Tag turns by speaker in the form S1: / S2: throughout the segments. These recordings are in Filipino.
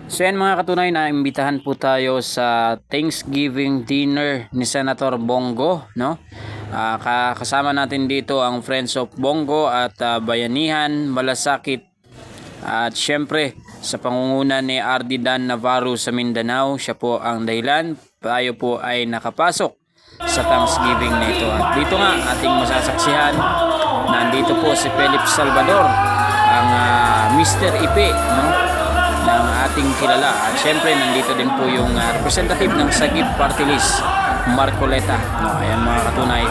S1: So yan mga katunay, na imbitahan po tayo sa Thanksgiving dinner ni Senator Bongo, no? Kasama natin dito ang Friends of Bongo at Bayanihan, Malasakit, at syempre sa pangunguna ni RD Dan Navarro sa Mindanao. Siya po ang dahilan tayo po ay nakapasok sa Thanksgiving na ito. At dito nga ating masasaksihan, nandito po si Philip Salvador, ang Mr. Ipe, no, ng ating kilala. At syempre nandito din po yung representative ng Sagip Party List, Marcoleta, no. Ayan mga katunay,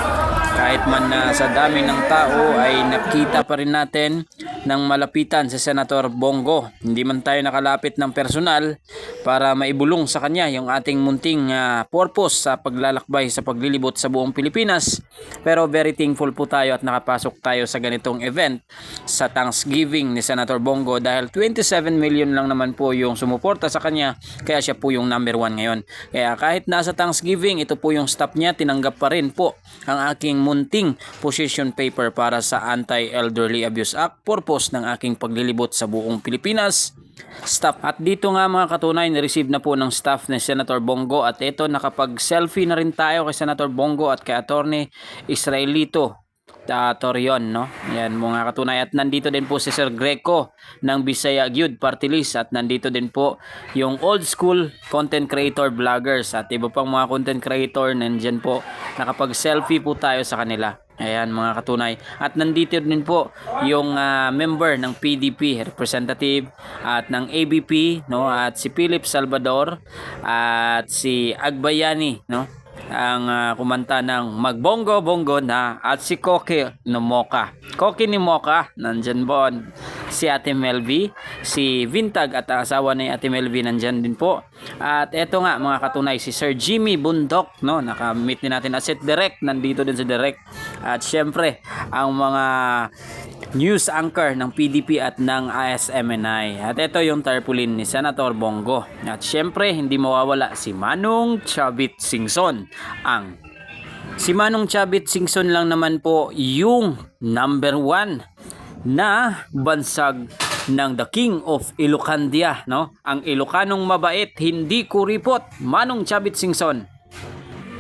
S1: kahit man sa dami ng tao ay nakita pa rin natin ng malapitan sa Senator Bongo. Hindi man tayo nakalapit ng personal para maibulong sa kanya yung ating munting purpose sa paglalakbay sa paglilibot sa buong Pilipinas. Pero very thankful po tayo at nakapasok tayo sa ganitong event sa Thanksgiving ni Senator Bongo dahil 27 million lang naman po yung sumuporta sa kanya, kaya siya po yung number 1 ngayon. Kaya kahit nasa Thanksgiving, ito po yung staff niya, tinanggap pa rin po ang aking munting position paper para sa Anti-Elderly Abuse Act, purpose ng aking paglilibot sa buong Pilipinas. Staff. At dito nga mga katunay, na-receive na po ng staff ni Senator Bongo, at ito nakapag-selfie na rin tayo kay Senator Bongo at kay Attorney Israelito Torion, no? Yan mga katunay, at nandito din po si Sir Greco ng Bisaya Youth Party List, at nandito din po yung old school content creator vloggers at iba pang mga content creator. Nandiyan po, nakapag-selfie po tayo sa kanila. Ayan mga katunay, at nandito din po yung member ng PDP representative at ng ABP, no, at si Philip Salvador at si Agbayani, no, ang kumanta ng Magbongo Bongo na, at si Koki ni Mocha nandyan po, si Ate Melvi, si Vintag at asawa ni Ate Melvi nandyan din po. At eto nga mga katunay, si Sir Jimmy Bundok, no, nakamit din natin. Asset Direct, nandito din sa Direct. At syempre ang mga news anchor ng PDP at ng ASMNI. At ito yung tarpaulin ni Senator Bongo. At syempre hindi mawawala si Manong Chavit Singson. Si Manong Chavit Singson lang naman po yung number 1 na bansag ng The King of Ilocandia, no? Ang Ilocanong mabait, hindi kuripot, Manong Chavit Singson.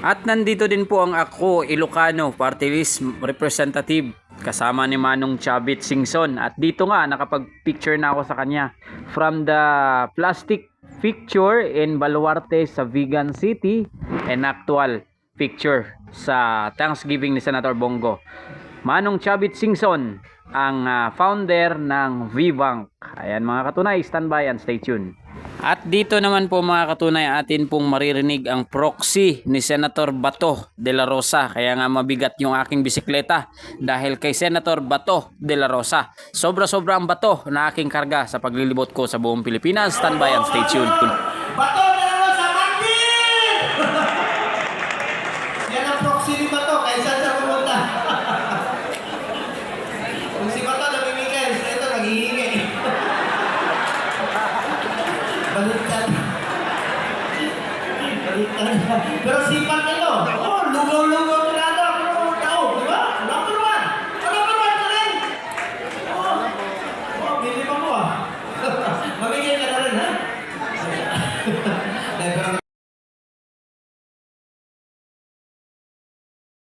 S1: At nandito din po ang Ako Ilocano Party List representative kasama ni Manong Chavit Singson. At dito nga nakapag-picture na ako sa kanya from the plastic picture in Baluarte sa Vigan City and actual picture sa Thanksgiving ni Senator Bongo. Manong Chavit Singson ang founder ng VBank. Ayan mga katunay, standby and stay tuned. At dito naman po mga katunay, atin pong maririnig ang proxy ni Senator Bato de la Rosa. Kaya nga mabigat yung aking bisikleta dahil kay Senator Bato de la Rosa. Sobra-sobra ang bato na aking karga sa paglilibot ko sa buong Pilipinas. Standby and stay tuned.
S2: Bato de la Rosa, Martin! Yan ang proxy ni Bato, kaya saan siya pumunta? Kung si Bato namimigay, ito naghihingi. Baliktad. Baliktad. Pero sipat nito. Oh, lugaw-lugaw